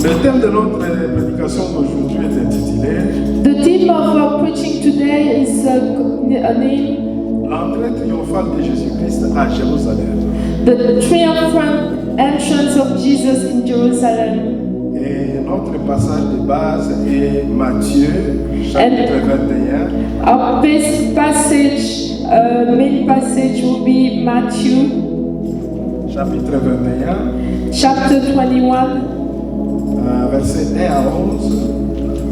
Le thème de notre prédication d'aujourd'hui est intitulé The theme of our preaching today is a name, L'entrée triomphale de Jésus-Christ à Jérusalem. the triumphant entrance of Jesus in Jerusalem. Et notre passage de base est Matthieu, chapitre 21. Our main passage will be Matthew Chapitre 21, chapter 21, versets 1 à 11.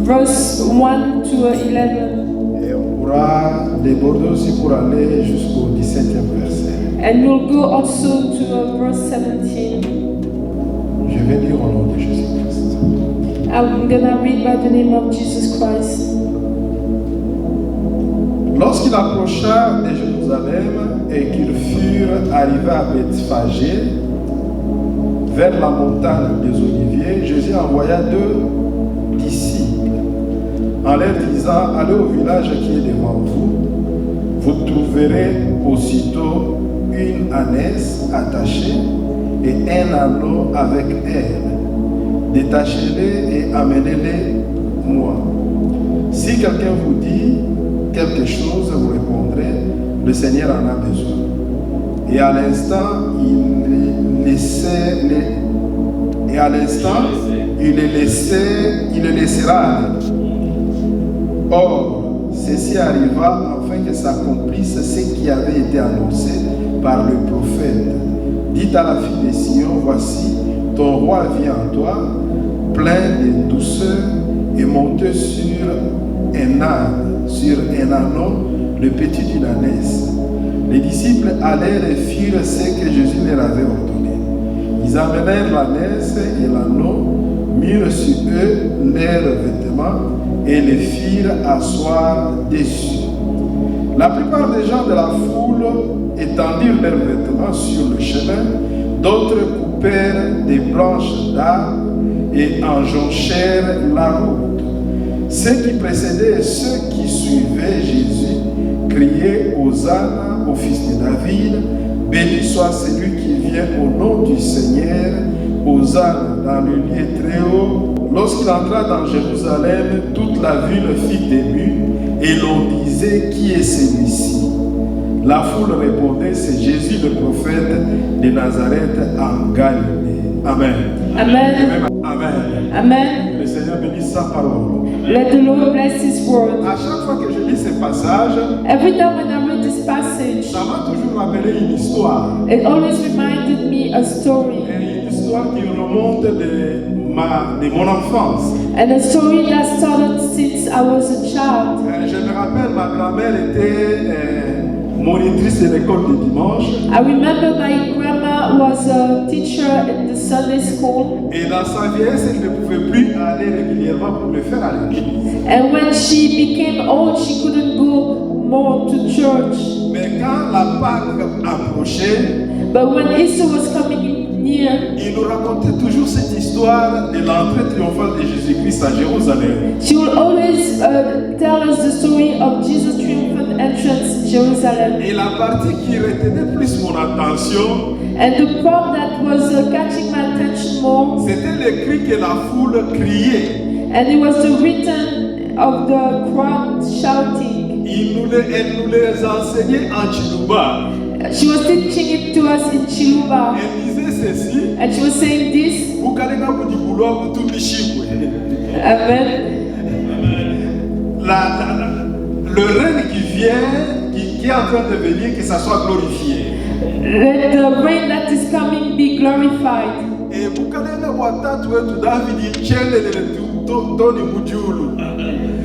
verse 1 to 11. Et on pourra déborder aussi pour aller jusqu'au 17e verset. And we'll go also to verse 17. Je vais lire au nom de Jésus-Christ. I'm gonna read by the name of Jesus Christ. Lorsqu'il approcha de Jérusalem et qu'ils furent arrivés à Bethphagée, vers la montagne des Oliviers, Jésus envoya 2 disciples en leur disant: allez au village qui est devant vous, vous trouverez aussitôt une ânesse attachée et un anneau avec elle. Détachez-les et amenez-les moi. Si quelqu'un vous dit quelque chose, vous répondrez: le Seigneur en a besoin. Et à l'instant, il le laissera aller. Or, ceci arriva afin que s'accomplisse ce qui avait été annoncé par le prophète. Dites à la fille de Sion: voici, ton roi vient à toi, plein de douceur, et monté sur un âne, sur un anneau, le petit d'une ânesse. Les disciples allèrent et firent ce que Jésus leur avait ordonné. Ils amenèrent l'ânesse et l'anneau, mirent sur eux leurs vêtements et les firent asseoir dessus. La plupart des gens de la foule étendirent leurs vêtements sur le chemin, d'autres coupèrent des branches d'arbres et enjonchèrent la route. Ceux qui précédaient et ceux qui suivaient Jésus criaient: Hosanna au fils de David, béni soit celui qui vient au nom du Seigneur, Hosanna dans le lieu très haut. Lorsqu'il entra dans Jérusalem, toute la ville fut émue et l'on disait: qui est celui-ci? La foule répondait: c'est Jésus le prophète de Nazareth en Galilée. Amen. Amen. Amen. Amen. Le Seigneur bénisse sa parole. Let the Lord bless His word. À chaque fois que je lis ces passages, Every time when I read this passage, ça m'a toujours rappelé une histoire. it always reminded me a story. Et une histoire qui remonte de mon enfance. And a story that started since I was a child. Je me rappelle, ma grand-mère était monitrice de l'école de dimanche. I remember my grandma was a teacher in the Sunday school. Et dans sa vieillesse, elle ne pouvait plus aller régulièrement pour le faire à l'église. And when she became old, she couldn't go more to church. Mais quand la Pâque approchait, But when Easter was coming near, il nous racontait toujours cette histoire de l'entrée triomphale de Jésus-Christ à Jérusalem. she will always tell us the story of Jesus' triumphant entrance in Jerusalem. Et la partie qui retenait plus mon attention, And the part that was catching my attention more, c'était le cri que la foule criait. and it was the return of the crowd shouting. Elle nous les enseignait en Chiluba. She was teaching it to us in Chiluba, Elle disait ceci: and she was saying this. Amen. Le règne qui vient, qui est en train de venir, que ça soit glorifié. Let the reign that is coming be glorified. Et Bukalena watatu wetu David chele Tony Mujulu.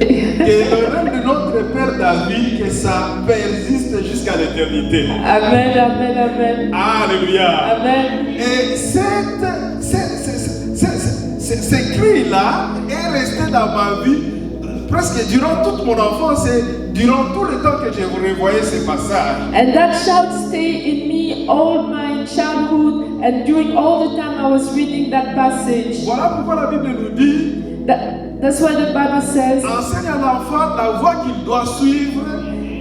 Et le règne de notre Père David, que ça persiste jusqu'à l'éternité. Amen, amen, amen. Alléluia. Amen. Et ce cri-là est resté dans ma vie presque durant toute mon enfance et durant tout le temps que je revoyais ces passages. And that shout stayed in me all my childhood and during all the time I was reading that passage. Voilà pourquoi la Bible nous dit: That's why the Bible says, enseigne à l'enfant la voie qu'il doit suivre.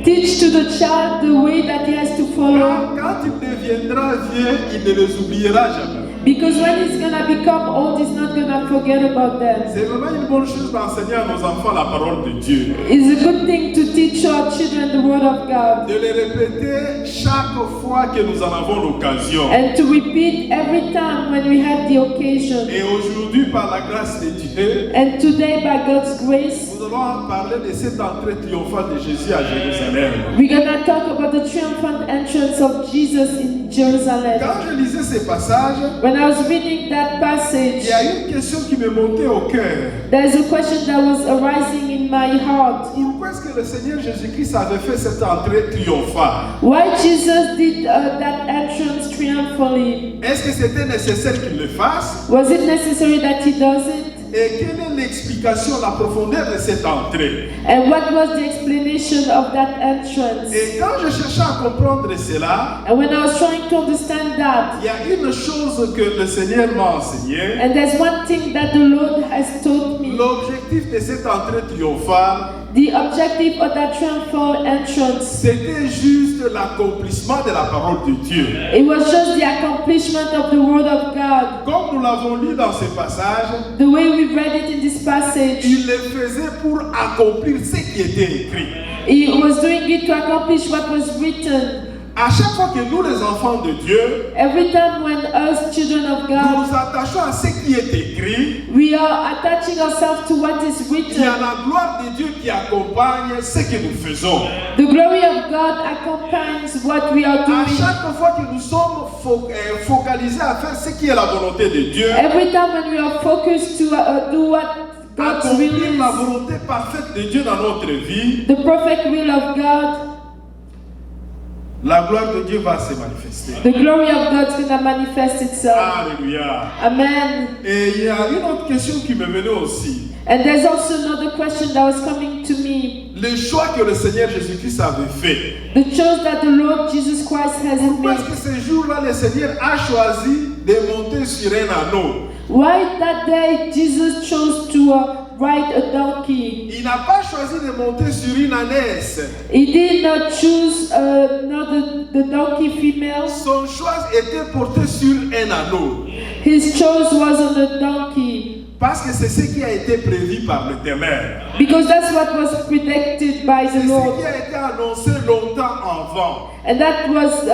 teach to the child the way that he has to follow. Quand il deviendra vieux, il ne les oubliera jamais. Because when he's gonna become old, he's not gonna forget about them. C'est vraiment une bonne chose d'enseigner à nos enfants la parole de Dieu. It's a good thing to teach our children the word of God. De les répéter chaque fois que nous en avons l'occasion. And to repeat every time when we have the occasion. Et aujourd'hui, par la grâce de Dieu, And today, by God's grace, nous allons parler de cette entrée triomphale de Jésus à Jérusalem. we're gonna talk about the triumphant entrance of Jesus in Jerusalem. Quand je lisais ces passages, When I was reading that passage, il y a une question qui me montait au cœur. there's a question that was arising in my heart. Pourquoi est-ce que le Seigneur Jésus-Christ avait fait cette entrée triomphale? Why Jesus did that entrance triumphantly? Est-ce que c'était nécessaire qu'il le fasse? Was it necessary that he does it? Et quelle est l'explication, la profondeur de cette entrée? And what was the explanation of that entrance? Et quand je cherchais à comprendre cela, And when I was trying to understand that, il y a une chose que le Seigneur m'a enseigné. and there's one thing that the Lord has taught me. L'objectif de cette entrée triomphale, The objective of that triumphal entrance, c'était juste l'accomplissement de la parole de Dieu. it was just the accomplishment of the word of God. Comme nous l'avons lu dans ce passage, The way we read it in this passage, il le faisait pour accomplir ce qui était écrit. he was doing it to accomplish what was written. À chaque fois que nous, les enfants de Dieu, Every time when us children of nous God, nous attachons à ce qui est écrit, we are attaching ourselves to what is il y written. a la gloire de Dieu qui accompagne ce que nous faisons. The glory of God accompanies what we are À doing. chaque fois que nous sommes focalisés à faire ce qui est la volonté de Dieu, Every time when we are focused to do what God's will accomplir la is, volonté parfaite de Dieu dans notre vie, the perfect will of God, la gloire de Dieu va se manifester. the glory of God's gonna manifest itself. Alléluia. Amen. Et il y a une autre question qui me venait aussi. And there's also another question that was coming to me. Le choix que le Seigneur Jésus-Christ avait fait. The choice that the Lord Jesus Christ has Pourquoi est-ce made. que ce jour-là, le Seigneur a choisi de monter sur un anneau? Why that day Jesus chose to ride a donkey? Il n'a pas choisi de monter sur une ânesse. He did not choose not the donkey female. Son choix était porté sur un anneau. His choice was on the donkey. Parce que c'est ce qui a été prévu par l'Éternel. Because that's what was predicted by C'est the ce Lord. qui a été annoncé longtemps avant. And that was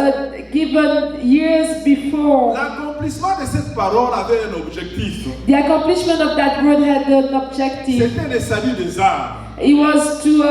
given years before. L'accomplissement de cette parole avait un objectif. The accomplishment of that word had an objective. C'était le salut des âmes. It was to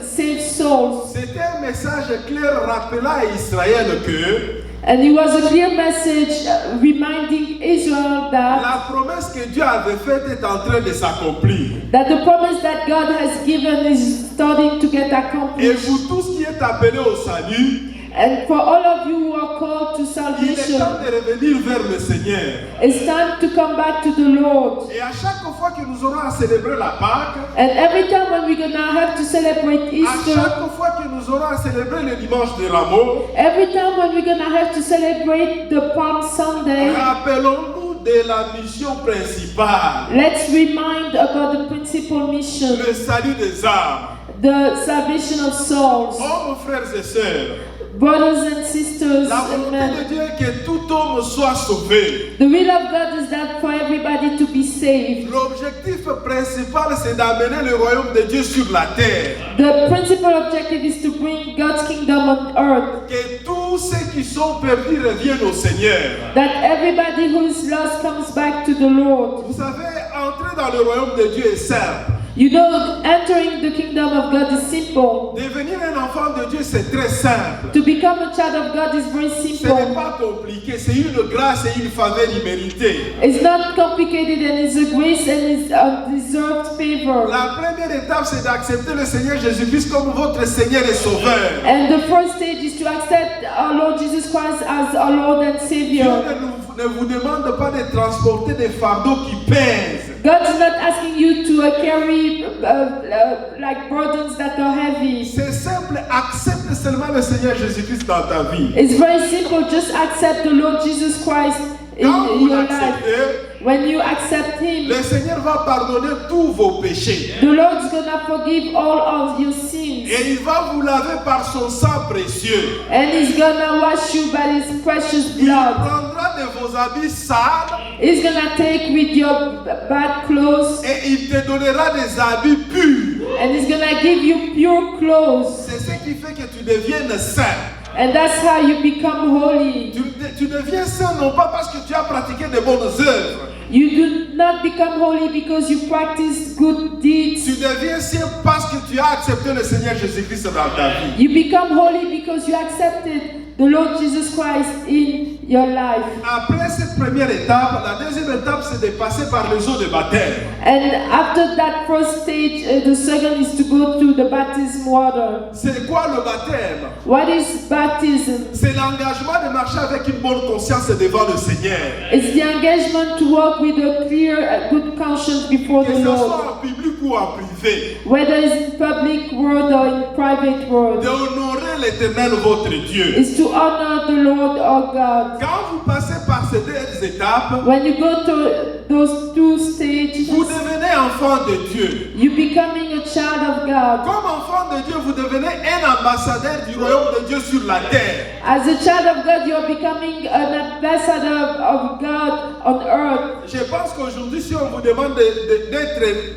save souls. C'était un message clair rappelant à Israël que And it was a clear message reminding Israel that la promesse que Dieu avait faite est en train de s'accomplir. the promise that God has given is starting to get Et accomplished. vous tous qui êtes appelés au salut, And for all of you who are called to il est salvation, temps de revenir vers le Seigneur. it's time to come back to the Lord. Et à chaque fois que nous aurons à célébrer la Pâque, And every time when we're gonna have to celebrate à Easter, chaque fois que nous aurons à célébrer le dimanche de Rameau, every time when we're gonna have to celebrate the Palm Sunday, rappelons-nous de la mission principale, let's remind about the principal mission, le salut des âmes. the salvation of souls. Oh, mes frères et sœurs, Brothers and sisters, la volonté amen. de Dieu est que tout homme soit sauvé. The will of God is that for everybody to be saved. L'objectif principal, c'est d'amener le royaume de Dieu sur la terre. The principal objective is to bring God's kingdom on earth. Que tous ceux qui sont perdus reviennent au Seigneur. That everybody who is lost comes back to the Lord. Vous savez, entrer dans le royaume de Dieu est simple. You know, entering the kingdom of God is simple. Devenir un enfant de Dieu, c'est très simple. To become a child of God is very Ce n'est simple. pas compliqué, c'est une grâce et une faveur imméritée. It's not complicated and it's a grace and it's a deserved favor. La première étape, c'est d'accepter le Seigneur Jésus-Christ comme votre Seigneur et Sauveur. And the first stage is to accept our Lord Jesus Christ as our Lord and Dieu Savior. ne vous demande pas de transporter des fardeaux qui pèsent. God is not asking you to carry like burdens that are heavy. C'est simple, accepte seulement le Seigneur Jésus-Christ dans ta vie. It's very simple. Just accept the Lord Jesus Christ Quand in vous your life. l'acceptez, When you accept Him, le Seigneur va pardonner tous vos péchés. the Lord's gonna forgive all of your sins. Et il va vous laver par son sang précieux. And He's gonna wash you by His precious Il blood. prendra de vos habits sales He's gonna take with your bad clothes et il te donnera des habits purs. and He's gonna give you pure clothes. C'est ce qui fait que tu deviennes saint. And that's how you become holy. Tu deviens saint non pas parce que tu as pratiqué de bonnes œuvres. You do not become holy because you practice good deeds. Tu deviens saint parce que tu as accepté le Seigneur Jésus-Christ dans ta vie. You become holy because you accepted the Lord Jesus Christ in your life. Après cette première étape, la deuxième étape c'est de passer par les eaux de baptême. And after that first stage, the second is to go through the baptism water. C'est quoi le baptême? What is baptism? C'est l'engagement de marcher avec une bonne conscience devant le Seigneur. It's the engagement to walk with a clear, good conscience before Que the ce Lord. soit en public ou en privé. Whether it's in public world or in private world, D'honorer l'Éternel votre Dieu. is to honor the Lord our God. Quand vous passez par ces deux étapes, When you go through those two stages, vous devenez enfant de Dieu. you becoming a child of God. Comme enfant de Dieu, vous devenez un ambassadeur du royaume de Dieu sur la terre. As a child of God, you are becoming an ambassador of God on earth. Je pense qu'aujourd'hui, si on vous demande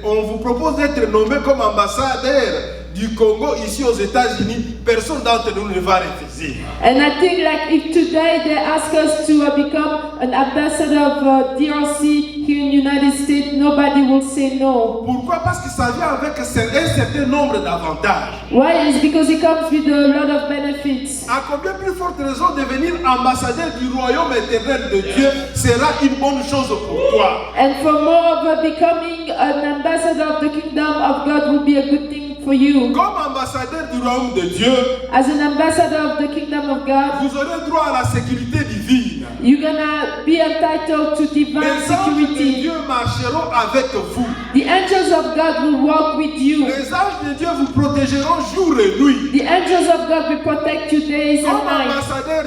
on vous propose d'être nommé comme ambassadeur du Congo ici aux États-Unis, personne d'entre nous ne va refuser. And I think like if today they ask us to become an ambassador of DRC here in the United States, nobody will say no. Pourquoi? Parce que ça vient avec un certain nombre d'avantages. Why? It's because it comes with a lot of benefits. À combien plus forte raison devenir ambassadeur du royaume éternel de Dieu sera une bonne chose pour toi. And for more of becoming an ambassador of the kingdom of God will be a good thing for you. Comme ambassadeur du royaume de Dieu, As an ambassador of the kingdom of God, vous aurez droit à la sécurité divine. you're gonna be entitled to divine Les anges de security. Dieu marcheront avec vous. The angels of God will walk with you. Les anges de Dieu vous protégeront jour et nuit. The angels of God will protect you days Comme and nights. ambassadeur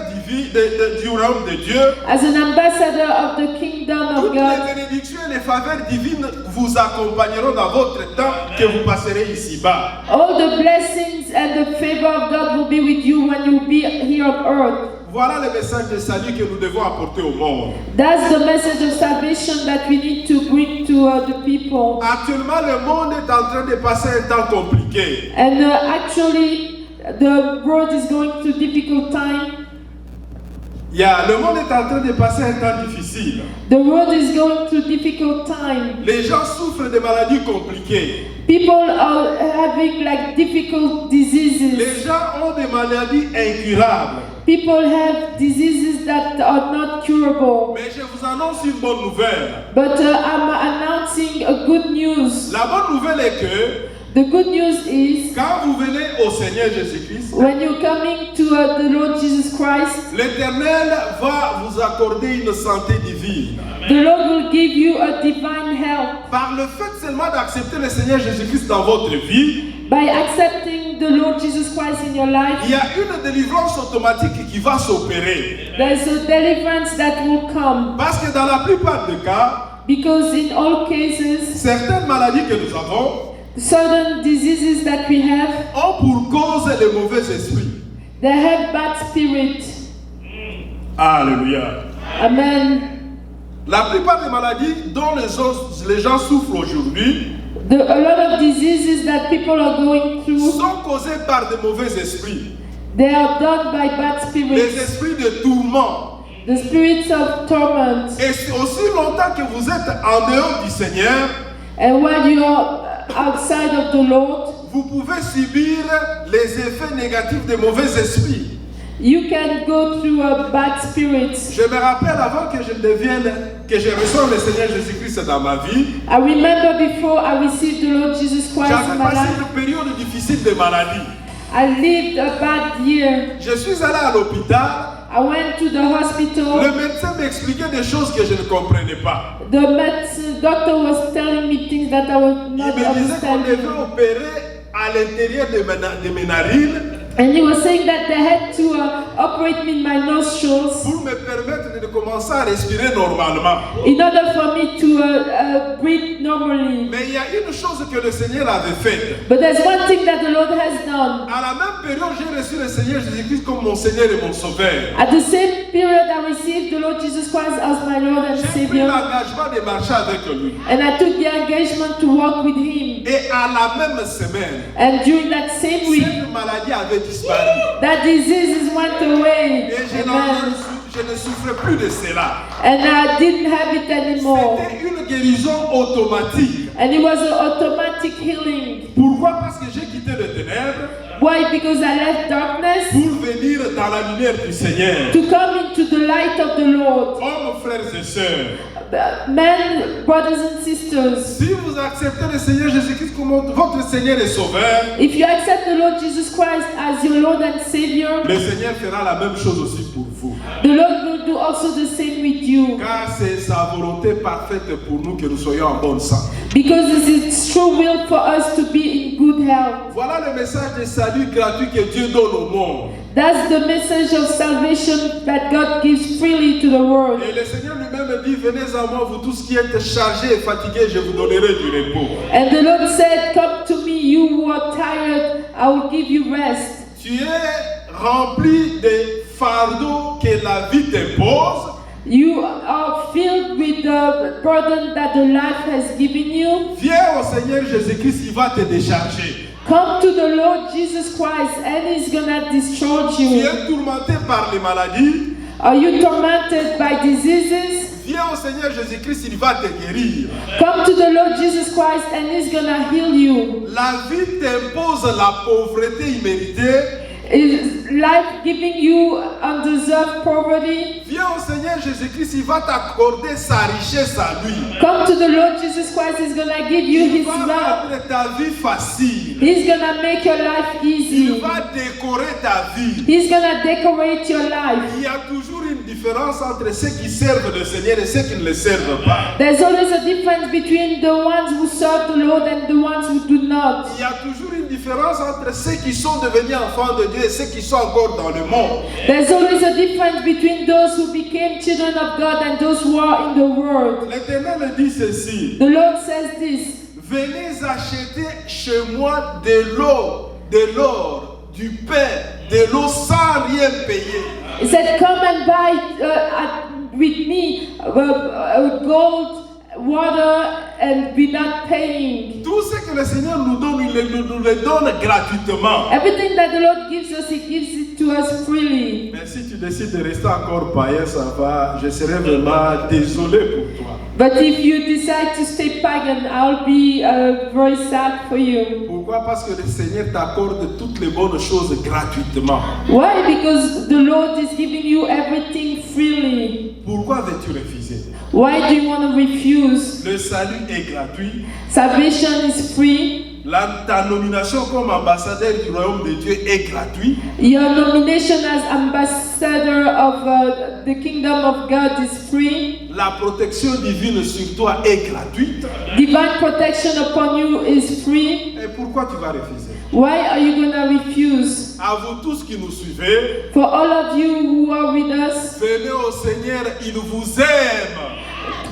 du royaume de Dieu, As an ambassador of the kingdom of toutes God, les bénédictions et les faveurs divines vous accompagneront dans votre temps que vous passerez ici-bas. all the blessings and the favor of God will be with you when you will be here on earth. Voilà le message de salut que nous devons apporter au monde. That's the message of salvation that we need to bring to the people. Actuellement, le monde est en train de passer un temps compliqué. And actually, the world is going through difficult time. Le monde est en train de passer un temps difficile. The world is going through difficult time. Les gens souffrent de maladies compliquées. People are having like difficult diseases. Les gens ont des maladies incurables. People have diseases that are not curable. Mais je vous annonce une bonne nouvelle. But I'm announcing a good news. La bonne nouvelle est que The good news is quand vous venez au Seigneur Jésus-Christ, when you're coming to the Lord Jesus Christ, l'Éternel va vous accorder une santé divine. the Lord will give you a divine health. Par le fait seulement d'accepter le Seigneur Jésus-Christ dans votre vie, By accepting the Lord Jesus Christ in your life, il y a une délivrance automatique qui va s'opérer. there's a deliverance that will come. Parce que dans la plupart des cas, Because in all cases, certaines maladies que nous avons certain diseases that we have, ont pour cause les mauvais esprits. they have bad spirit. Alléluia. Amen. La plupart des maladies dont les gens souffrent aujourd'hui A lot of diseases that people are going through, sont causées par de mauvais esprits. they are done by bad Les spirits. esprits de tourment. The spirits of torment. Et aussi longtemps que vous êtes en dehors du Seigneur, And when you are outside of the Lord, vous pouvez subir les effets négatifs des mauvais esprits. you can go through a bad spirits. Je me rappelle avant que que je reçoive le Seigneur Jésus-Christ dans ma vie, I remember before I received the Lord Jesus Christ in j'avais my passé life, une période difficile de maladie. I lived a bad year. Je suis allé à l'hôpital, I went to the le hospital. médecin m'expliquait des choses que je ne comprenais pas. The doctor was telling me things that I was Il not me disait qu'on devait understanding. opérer à l'intérieur de mes narines And he was saying that they had to operate me in my nostrils pour me permettre de commencer à respirer normalement. in order for me to breathe normally. Mais il y a une chose que le Seigneur avait faite. But there's one thing that the Lord has done. À la même période, j'ai reçu le Seigneur Jésus-Christ comme mon Seigneur et mon Sauveur. At the same period, I received the Lord Jesus Christ as my Lord and J'ai pris Savior. l'engagement de marcher avec lui. And I took the engagement to walk with Him. Et à la même semaine, And during that same week, cette maladie avait disparu. that diseases went away. Et Amen. je ne souffrais plus de cela. And I didn't have it anymore. C'était une guérison automatique. And it was an automatic healing. Pourquoi? Parce que j'ai quitté les ténèbres Why? Because I left darkness pour venir dans la lumière du Seigneur. to come into the light of the Lord. Hommes, frères et sœurs, Men, brothers and sisters, si vous acceptez le Seigneur Jésus-Christ comme votre Seigneur et Sauveur, if you accept the Lord Jesus Christ as your Lord and Savior, le Seigneur fera la même chose aussi pour vous. the Lord will do also the same with you. Car c'est sa volonté parfaite pour nous que nous soyons en bonne santé. Because it's His true will for us to be in good health. Voilà le message de salut gratuit que Dieu donne au monde. That's the message of salvation that God gives freely to the world. Et le Seigneur lui-même dit, venez à moi, vous tous qui êtes chargés et fatigués, je vous donnerai du repos. And the Lord said, come to me, you who are tired, I will give you rest. Tu es rempli de fardeaux que la vie t'impose. You are filled with the burden that the life has given you. Viens au Seigneur Jésus-Christ, il va te décharger. Come to the Lord Jesus Christ and He's gonna discharge Tu you. es tourmenté par les maladies. Are you tormented by diseases? Viens au Seigneur Jésus-Christ, il va te guérir. Come to the Lord Jesus Christ and He's gonna heal you. La vie t'impose la pauvreté imméritée. Is life giving you undeserved poverty? Viens au Seigneur Jésus-Christ, il va t'accorder sa richesse à lui. Come to the Lord Jesus Christ, He's gonna give you Il His va wealth. rendre ta vie facile. He's gonna make your life Il easy. va décorer ta vie. He's gonna decorate your life. Il y a toujours une différence entre ceux qui servent le Seigneur et ceux qui ne le servent pas. There's always a difference between the ones who serve the Lord and the ones who do not. Il y a toujours une différence entre ceux qui sont devenus enfants de Dieu et ceux qui sont encore dans le monde. There's always a difference between those who became children of God and those who are in the world. L'Éternel dit ceci. The Lord says this. Venez acheter chez moi de l'or, du pain, de l'eau sans rien payer. He said, come and buy with me gold, water, and without paying. Tout ce que le Seigneur nous donne, il nous le donne gratuitement. Everything that the Lord gives us, He gives it to us freely. Mais si tu décides de rester encore païen, ça va, je serai vraiment désolé pour toi. But if you decide to stay pagan, I'll be very sad for you. Pourquoi? Parce que le Seigneur t'accorde toutes les bonnes choses gratuitement. Why? Because the Lord is giving you everything freely. Pourquoi veux-tu refuser? Why do you want to refuse? Le salut est gratuit. Salvation is free. Ta nomination comme ambassadeur du royaume de Dieu est gratuite. Your nomination as ambassador of the kingdom of God is free. La protection divine sur toi est gratuite. Divine protection upon you is free. Et pourquoi tu vas refuser? Why are you going to refuse? À vous tous qui nous suivez, For all of you who are with us, venez au Seigneur, il vous aime.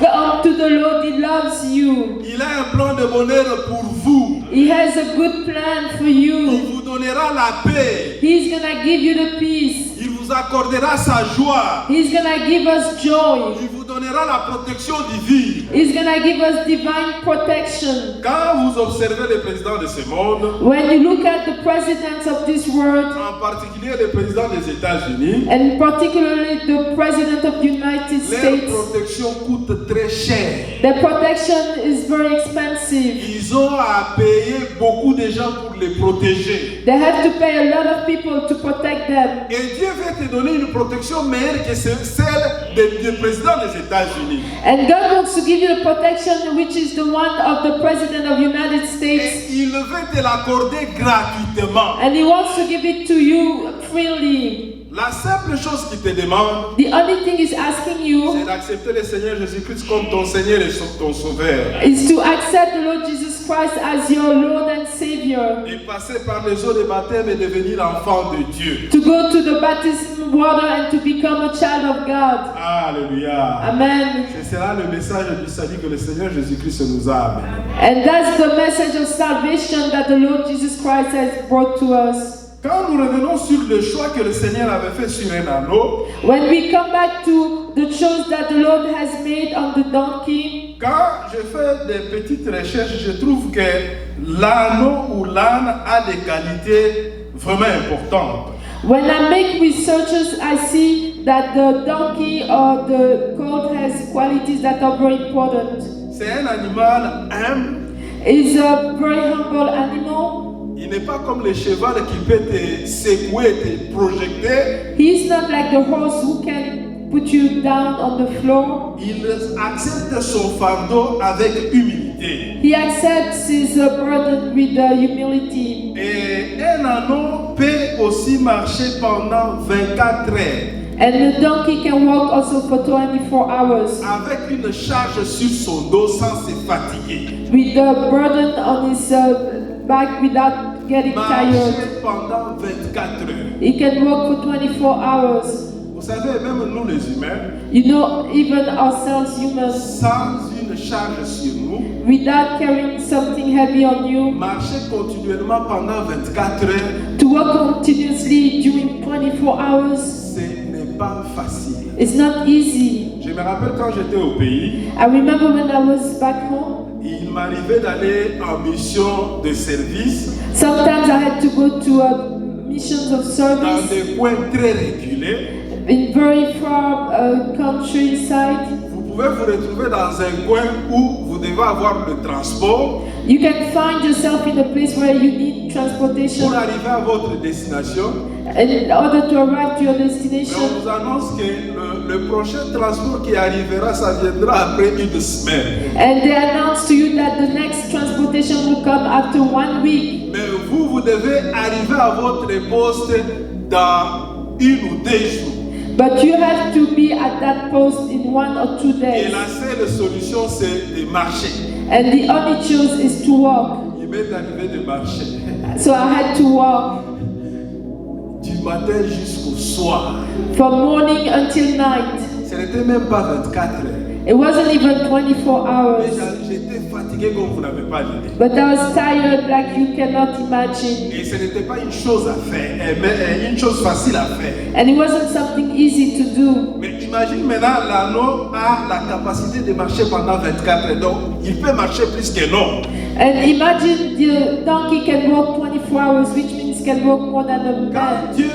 come to the Lord, He loves you. Il a un plan de bonheur pour vous. He has a good plan for Il you. vous donnera la paix. He's going to give you the peace. Il vous accordera sa joie. He's going to give us joy. Il vous donnera la protection divine. He's going to give us divine protection. Quand vous observez les présidents de ce monde, When you look at the presidents of this world, en particulier le président des États-Unis, and particularly the President of the United leur States, protection coûte très cher. the protection is very expensive. Ils ont à payer beaucoup de gens pour les protéger. They have to pay a lot of people to protect them. Et Dieu veut te donner une protection meilleure que celle du président des États-Unis. And God wants to give you the protection which is the one of the President of the United Et States. il veut te l'accorder gratuitement. And He wants to give it to you freely. La simple chose qu'il te demande, The only thing He's asking you c'est d'accepter le Seigneur Jésus-Christ comme ton Seigneur et ton Sauveur. is to accept the Lord Jesus Christ as your Lord and Savior. Et passer par les eaux de baptême et devenir enfant de Dieu. To go to the baptism water and to become a child of God. Alléluia. Amen. Ce sera le message du salut que le Seigneur Jésus-Christ nous a amené. And that's the message of salvation that the Lord Jesus Christ has brought to us. Quand nous revenons sur le choix que le Seigneur avait fait sur un anneau, When we come back to the choice that the Lord has made on the donkey, quand je fais des petites recherches, je trouve que l'anneau ou l'âne a des qualités vraiment importantes. when I make researches, I see that the donkey or the colt has qualities that are very important. C'est un animal humble. It's a very humble animal. Il n'est pas comme le cheval qui peut te secouer, te projeter. He's not like the horse who can put you down on the floor. Il accepte son fardeau avec humilité. He accepts his burden with humility. Et un anneau peut aussi marcher pendant 24 heures. And the donkey can walk also for 24 hours Avec une charge sur son dos sans se fatiguer. with the burden on his back without getting tired. Marcher pendant 24 heures. He can walk for 24 hours. Vous savez, même nous les humains, You know, even ourselves humans, sans une charge sur nous, without carrying something heavy on you, marcher continuellement pendant 24 heures, to walk continuously during 24 hours, ce n'est pas facile. it's not easy. Je me rappelle quand j'étais au pays, I remember when I was back home, il m'arrivait d'aller en mission de service sometimes I had to go to missions of dans service des coins très reculés. in very far countryside. Vous pouvez vous retrouver dans un coin où vous devez avoir le transport You can find yourself in a place where you need transportation pour arriver à votre destination. in order to arrive to your Mais destination. on vous annonce que le prochain transport qui arrivera, ça viendra après une semaine. And they announce to you that the next transportation will come after 1 week. Mais vous devez arriver à votre poste dans 1 ou 2 jours. But you have to be at that post in 1 or 2 Et days. la seule solution, c'est de marcher. And the only choice is to walk. Il m'est arrivé de marcher So I had to walk du matin jusqu'au soir. from morning until night. Ce n'était même pas 24 heures. It wasn't even 24 hours. Déjà, j'étais fatigué comme vous n'avez pas l'idée. But I was tired like you cannot imagine. Et ce n'était pas une chose à faire, mais une chose facile à faire. And it wasn't something easy to do. Mais imagine maintenant, l'anneau a la capacité de marcher pendant 24 heures. Donc, il peut marcher plus que l'homme. And imagine the donkey can walk 24 hours, which means can walk more than a man. Quand Dieu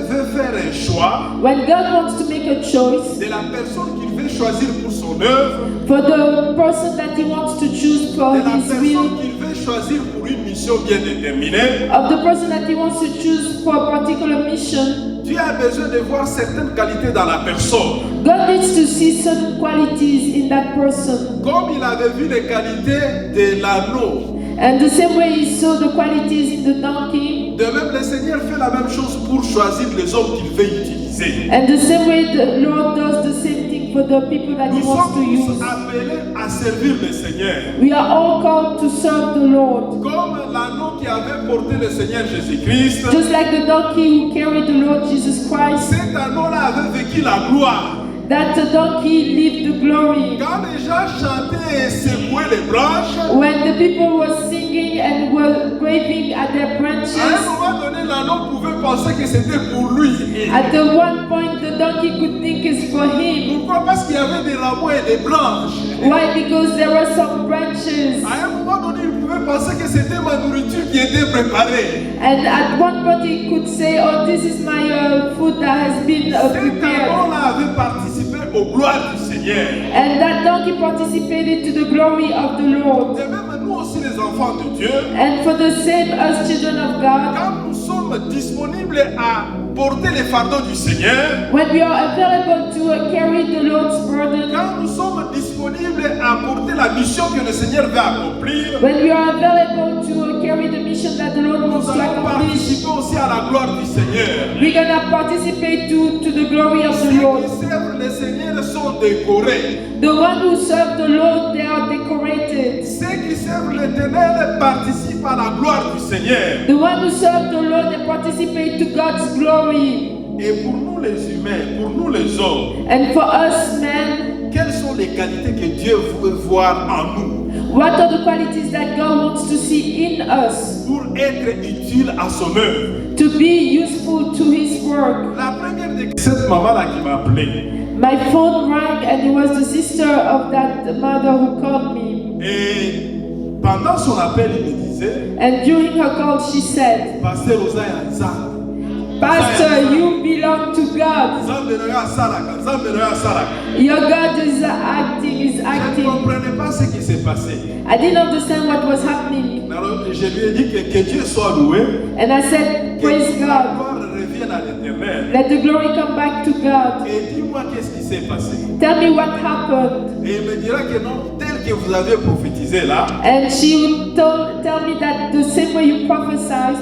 veut faire un choix When God wants to make a choice de la personne qu'il veut choisir pour son œuvre, for the person that he wants to choose for de la his will, personne qu'il veut choisir pour une mission bien déterminée, of the person that he wants to choose for a particular mission, Dieu a besoin de voir certaines qualités dans la personne. God needs to see certain qualities in that person. Comme il avait vu les qualités de l'anneau, And the same way he saw the qualities in the donkey, de même le Seigneur fait la même chose pour choisir les hommes qu'il veut utiliser. and the same way the Lord does the same thing for the people that Nous he wants to sommes tous use. appelés à servir le Seigneur. We are all called to serve the Lord. Comme l'anneau qui avait porté le Seigneur Jésus-Christ, Just like the donkey who carried the Lord Jesus Christ, cet anneau-là avait vécu la gloire. that the donkey lived the glory. Quand les gens chantaient et secouaient les branches, When the people were singing and were waving at their à un branches, moment donné, l'anneau pouvait penser que c'était pour lui. at the one point the donkey could think it's for him. Pourquoi? Parce qu'il y avait des rameaux et des branches. Why? Because there were some branches. À un moment donné, il pouvait penser que c'était ma nourriture qui était préparée. And at one point he could say, oh, this is my food that has been Cet prepared. anneau-là avait participé aux gloires du Seigneur. And that donkey participated to the glory of the Lord. Et même nous aussi, les enfants de Dieu, And for the same as children of God, quand nous sommes disponibles à porter les fardeaux du Seigneur, when we are available to carry the Lord's burden, quand nous sommes disponibles à porter la mission que le Seigneur veut accomplir, when we are available to carry the mission that the Lord nous wants to allons accomplish, participer aussi à la gloire du Seigneur. we're going to participate to the glory of Ceux the Lord. qui servent le Seigneur sont décorés. The ones who serve the Lord, they are decorated. Ceux qui servent l'Éternel participent à la gloire du Seigneur. The ones who serve the Lord, they participate to God's glory. Et pour nous les humains, pour nous les hommes, And for us, men, quelles sont les qualités que Dieu veut voir en nous what are the qualities that God wants to see in us pour être utile à son œuvre? to be useful to His work? La première de cette maman-là qui m'a appelé, My phone rang and it was the sister of that mother who called me. et pendant son appel, il me disait, And during her call, she said, Pasteur Osaïa Nzambe, Pastor, you belong to God. Nzambe na yo asalaka, Nzambe na yo asalaka. Your God is Je ne acting. comprenais pas ce qui s'est passé. I didn't understand what was happening. Alors, je lui ai dit que Dieu soit loué, And I said, que praise la God. gloire revienne à l'Éternel. Let the glory come back to God. Et dis-moi qu'est-ce qui s'est passé. Tell me what happened. Et il me dira que non, tel que vous avez prophétisé là, And she would tell me that the same way you prophesied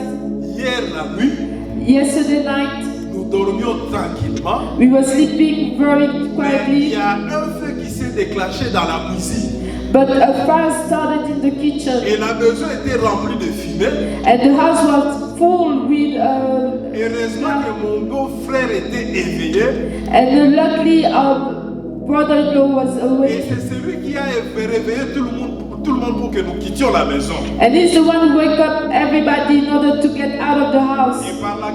hier la nuit, yesterday night, nous dormions tranquillement. we were sleeping very Mais il quietly, y a un feu qui s'est déclenché dans la cuisine. but a fire started in the kitchen, Et la maison était remplie de fumée. and the house was full with Heureusement que mon beau-frère était éveillé. and luckily our brother-in-law was Et awake, c'est celui qui a réveillé tout le monde pour que nous quittions la maison. and he's the one who wake up everybody in order to get out of the house. Et par la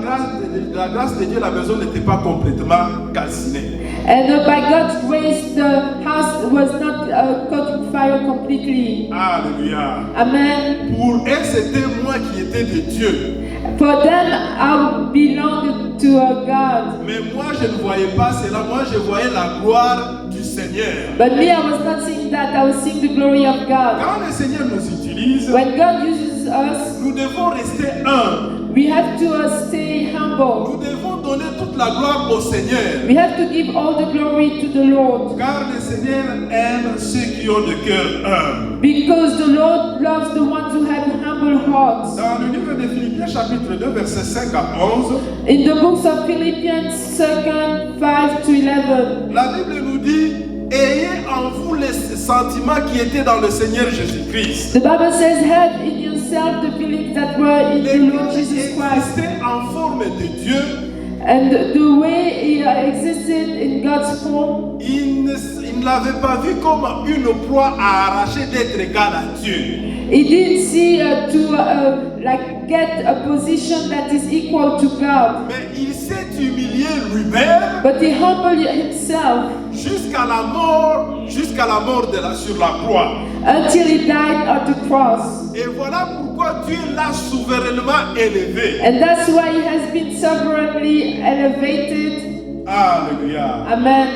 grâce de Dieu, la maison n'était pas complètement calcinée. And by God's grace, the house was not caught in fire completely. Alléluia. Amen. Pour elle, c'était moi qui étais de Dieu. For them, I belong to God. Mais moi, je ne voyais pas cela. Moi, je voyais la gloire du Seigneur. But me, I was not seeing that. I was seeing the glory of God. Quand le Seigneur nous utilise, When God uses us, nous devons rester humbles. we have to stay humble. Nous devons donner toute la gloire au Seigneur. We have to give all the glory to the Lord. Car le Seigneur aime ceux qui ont le cœur humble. Because the Lord loves the ones who have humble hearts. Dans le livre de Philippiens, chapitre 2, versets 5 à 11, In the books of Philippians 2, 5 to 11, la Bible nous dit, ayez en vous les sentiments qui étaient dans le Seigneur Jésus-Christ. the Bible says, have in yourself the feelings that were in the Lord Lesquels Jesus Christ. existaient en forme de Dieu. And the way he existed in God's form, Il ne l'avait pas vu comme une proie à arracher d'être égal à Dieu. he didn't see like get a position that is equal to God. Mais il s'est humilié lui-même But he humbled himself jusqu'à la mort sur la croix. until he died on the cross. Et voilà pourquoi Dieu l'a souverainement élevé. And that's why he has been sovereignly elevated. Alléluia. Amen.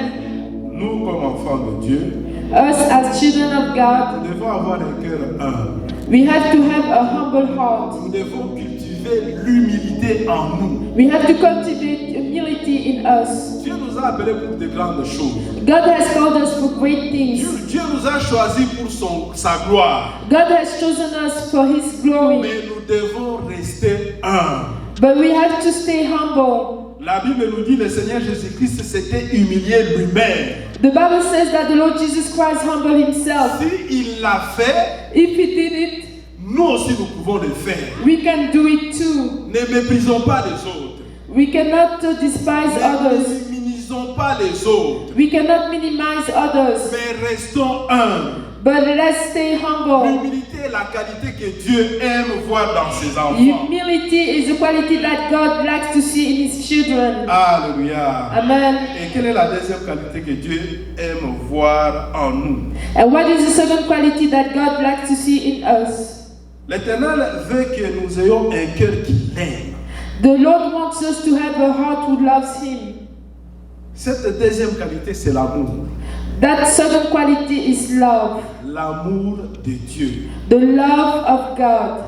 Nous, comme enfants de Dieu, Us as children of God, nous devons avoir un cœur humble. we have to have a humble heart. Nous devons cultiver l'humilité en nous. We have to cultivate humility in us. Dieu nous a appelés pour de grandes choses. God has called us for great things. Dieu nous a choisis pour sa gloire. God has chosen us for His glory. Mais nous devons rester humbles. But we have to stay humble. La Bible nous dit que le Seigneur Jésus-Christ s'était humilié lui-même. The Bible says that the Lord Jesus Christ humbled Himself. Si il l'a fait, If He did it, nous aussi nous pouvons le faire. we can do it too. Ne méprisons pas les autres. We cannot despise others. Ne minimisons pas les autres. We cannot minimize others. Mais restons humbles. But let's stay humble. L'humilité est la qualité que Dieu aime voir dans ses enfants. Humility is the quality that God likes to see in His children. Alléluia. Amen. Et quelle est la deuxième qualité que Dieu aime voir en nous? And what is the second quality that God likes to see in us? L'Éternel veut que nous ayons un cœur qui l'aime. The Lord wants us to have a heart who loves Him. Cette deuxième qualité, c'est l'amour. That second quality is love. L'amour de Dieu. The love of God.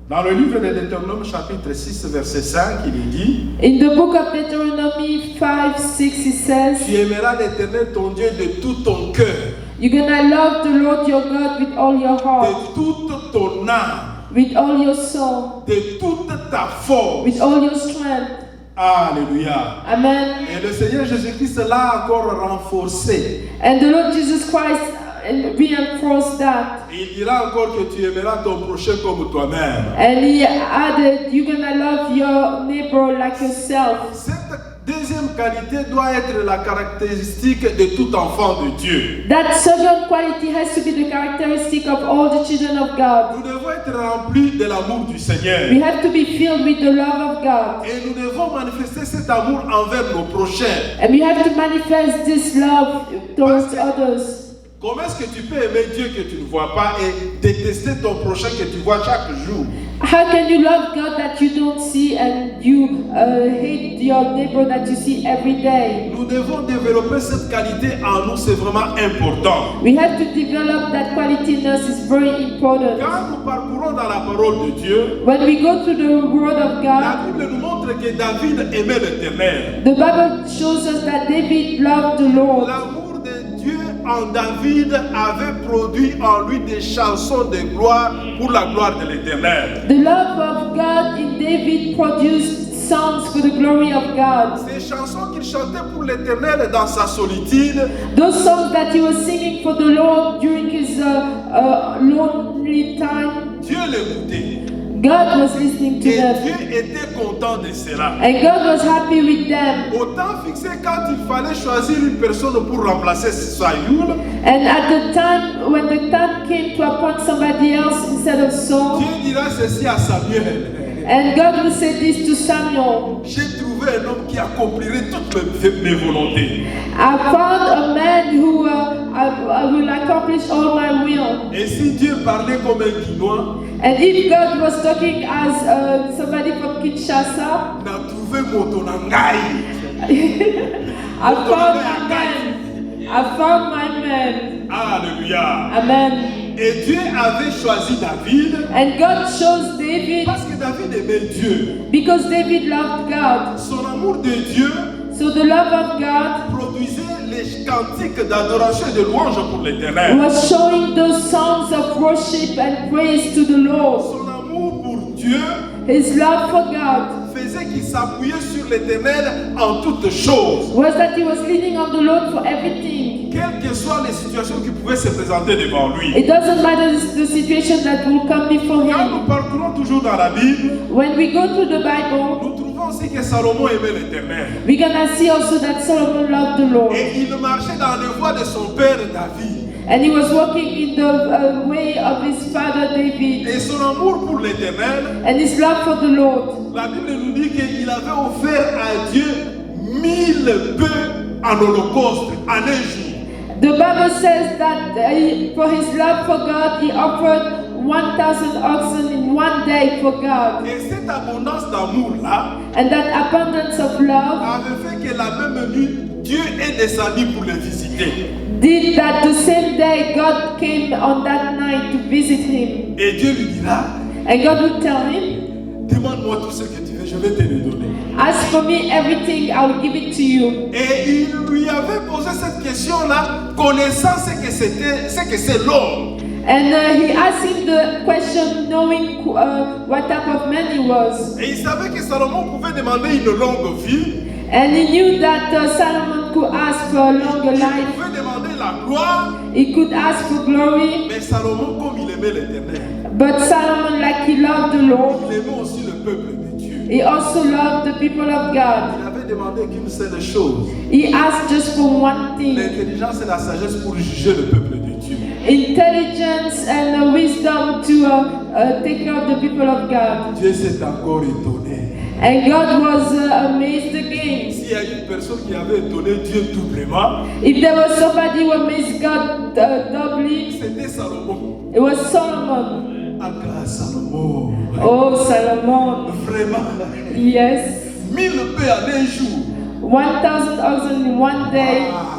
Dans le livre de Deutéronome, chapitre 6, verset 5, il est dit: In the book of Deuteronomy 5:6, it Tu says, aimeras l'Éternel ton Dieu de tout ton cœur, You're gonna love the Lord your God with all your heart, de toute ton âme, with all your soul, de toute ta force. with all your strength. Alléluia. Amen. Et le Seigneur Jésus-Christ l'a encore renforcé. And the Lord Jesus Christ reinforced that. Il dira encore que tu aimeras ton prochain comme toi-même. And he added, you're gonna love your neighbor like yourself. Cette deuxième qualité doit être la caractéristique de tout enfant de Dieu. That second quality has to be the characteristic of all the children of God. Nous devons être remplis de l'amour du Seigneur. We have to be filled with the love of God. Et nous devons manifester cet amour envers nos prochains. And we have to manifest this love towards others. Comment est-ce que tu peux aimer Dieu que tu ne vois pas et détester ton prochain que tu vois chaque jour? How can you love God that you don't see and you hate your neighbor that you see every day? Nous devons développer cette qualité en nous, c'est vraiment important. We have to develop that quality in us. It's very important. Quand nous parcourons dans la parole de Dieu, When we go through the Word of la God, Bible nous montre que David aimait l'Éternel. the Bible shows us that David loved the Lord. L'amour de Dieu en David avait produit en lui des chansons de gloire pour la gloire de l'Éternel. The love of God in David produced songs for the glory of God. Ces chansons qu'il chantait pour l'Éternel dans sa solitude, Those songs that he was singing for the Lord during his lonely time, Dieu l'écoutait. God was listening to Et them. Dieu était content de cela. And God was happy with them. Au temps fixé, quand il fallait choisir une personne pour remplacer Saül, And at the time, when the time came to appoint somebody else instead of Saul, Dieu dira ceci à Samuel. and God will say this to Samuel, J'ai trouvé un homme qui accomplirait toutes mes volontés. I found a man who will accomplish all my will. Et si Dieu parlait comme un Guinois, And if God was talking as somebody from Kinshasa, n'a trouvé Motonangai. I found my man. I found my man. Alléluia. Amen. Et Dieu avait choisi David And God chose David parce que David aimait Dieu. because David loved God. Son amour de Dieu So the love of God produisait les cantiques d'adoration et de louange pour l'Éternel. was showing those songs of worship and praise to the Lord. Son amour pour Dieu His love for God faisait qu'il s'appuyait sur l'Éternel en toutes choses. was that he was leaning on the Lord for everything. Quelles que soient les situations qui pouvaient se présenter devant lui. It doesn't matter the situation that will come before Quand him. nous parcourons toujours dans la Bible, When we go through the Bible, nous trouvons aussi que Salomon aimait l'Éternel. we're gonna see also that Solomon loved the Lord. Et il marchait dans les voies de son père David. And he was walking in the way of his father David. Et son amour pour l'Éternel, And his love for the Lord. la Bible nous dit qu'il avait offert à Dieu 1000 bœufs en holocauste en un jour. The Bible says that for his love for God, he offered 1,000 oxen in one day for God. Et cette abondance d'amour-là And that abundance of love avait fait que la même nuit, Dieu est descendu pour le visiter. did that the same day God came on that night to visit him. Et Dieu lui dira, And God would tell him, demande-moi tout ce que tu veux, je vais te le donner. ask for me everything, I will give it to you. Et il lui avait posé cette question-là, connaissant ce que c'est l'homme. And he asked him the question knowing what type of man he was. Et il savait que Salomon pouvait demander une longue vie. And he knew that Solomon could ask for a longer Il life. pouvait demander la gloire. He could ask for glory. Mais Salomon, comme il aimait l'Éternel, But Solomon, like he loved the Lord, il aimait aussi le peuple de Dieu. he also loved the people of God. Il avait demandé qu'une seule chose. He asked just for one thing: L'intelligence et la sagesse pour juger le peuple de Dieu. intelligence and wisdom to take care of the people of God. Dieu s'est encore étonné. And God was amazed again. S'il y a une personne qui avait étonné Dieu doublement, If there was somebody who amazed God doubly, c'était Salomon. it was Solomon. Ah, grâce à Salomon. Oh, Solomon. Vraiment. Yes. 1000 bœufs en un jour. 1,000 oxen in one day. Ah.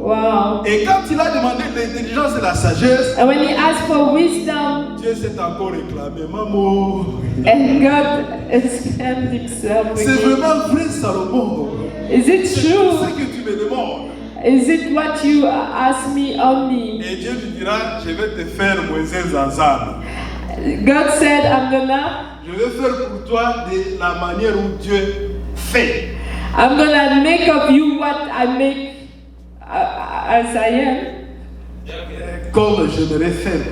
Wow. Et quand il a demandé l'intelligence et la sagesse, And when he asked for wisdom, Dieu s'est encore réclamé. Maman, and God exclaimed himself c'est again. vraiment vrai, Salomon. Is it C'est true? tout ce que tu me demandes. Is it what you ask me only? Et Dieu lui dira, je vais te faire Moïse ensemble. God said, Je vais faire pour toi de la manière où Dieu fait. I'm gonna make of you what I make as I am. Comme j'aimerais faire.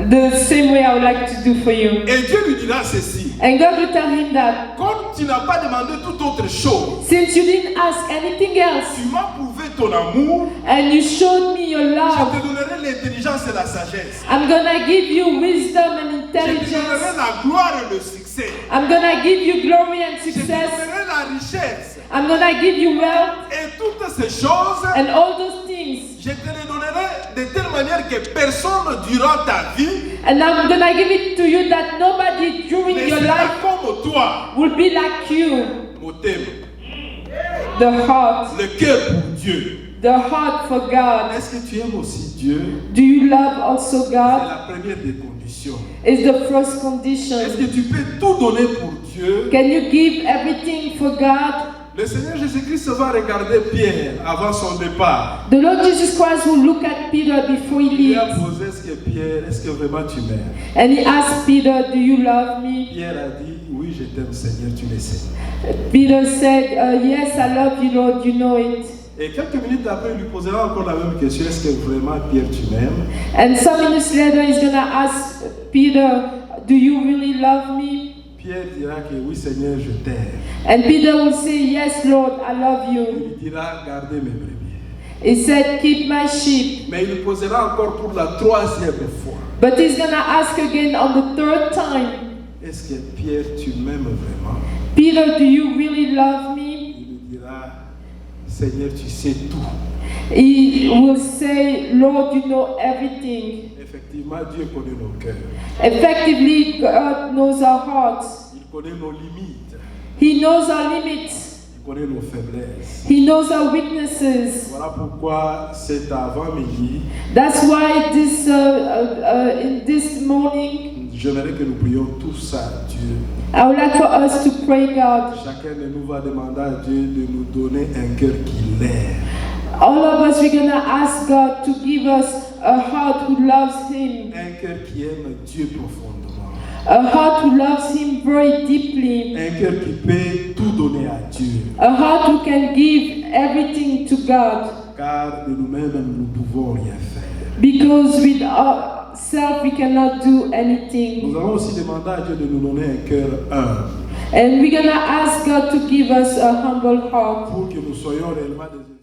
The same way I would like to do for you. Et Dieu lui dira ceci. And God will tell him that Comme tu n'as pas demandé toute autre chose, since you didn't ask anything else tu m'as prouvé ton amour, and you showed me your je love, te donnerai l'intelligence et la sagesse. I'm gonna give you wisdom and Je te donnerai intelligence. la gloire et le succès. I'm gonna give you glory and Je te success. donnerai la richesse. I'm gonna give you wealth Et toutes ces choses, and all those things. je te les donnerai de telle manière que personne durant ta vie And I'm gonna give it to you that nobody during ne your sera life comme toi. will be like you. Motem, The heart. le cœur pour Dieu. The heart for God. Est-ce que tu aimes aussi Dieu? Do you love also C'est God? la première des conditions. Is the first Est-ce condition. que tu peux tout donner pour Dieu? Can you give everything for God? Le Seigneur Jésus-Christ va regarder Pierre avant son départ. The Lord Jesus Christ will look at Peter before he Il lui a leaves. posé, est-ce que Pierre, est-ce que vraiment tu m'aimes? And he asked Peter, do you love me? Pierre a dit, oui, je t'aime Seigneur, tu le sais. Peter said, yes, I love you, Lord, you know it. Et quelques minutes après, il lui posera encore la même question, est-ce que vraiment Pierre tu m'aimes? And some minutes later, he's going to ask Peter, do you really love me? Pierre dira que oui Seigneur, je t'aime. And Peter will say, yes, Lord, I love Il you. lui dira, gardez mes brebis. He said, keep my sheep. Mais il lui posera encore pour la troisième fois, But he's going to ask again on the third time, est-ce que Pierre tu m'aimes vraiment? Peter, do you really love me? Il lui dira, Seigneur, tu sais tout. He will say, Lord, you know everything. Effectivement, Dieu connaît nos cœurs. Effectively, God knows our hearts. Il connaît nos limites. He knows our limits. Il connaît nos faiblesses. He knows our weaknesses. Voilà pourquoi cet avant-midi, That's why in this morning, j'aimerais que nous prions tous à Dieu. I would like for us to pray God. Chacun de nous va demander à Dieu de nous donner un cœur qui l'aime. All of us, we're going to ask God to give us a heart who loves Him. Un cœur qui aime Dieu profondément. A heart who loves Him very deeply. Un cœur qui peut tout donner à Dieu. A heart who can give everything to God. Car de nous-mêmes, nous ne pouvons rien faire. Because with ourselves, we cannot do anything. Nous allons aussi demander à Dieu de nous donner un cœur humble. And we're going to ask God to give us a humble heart. Pour que nous soyons réellement des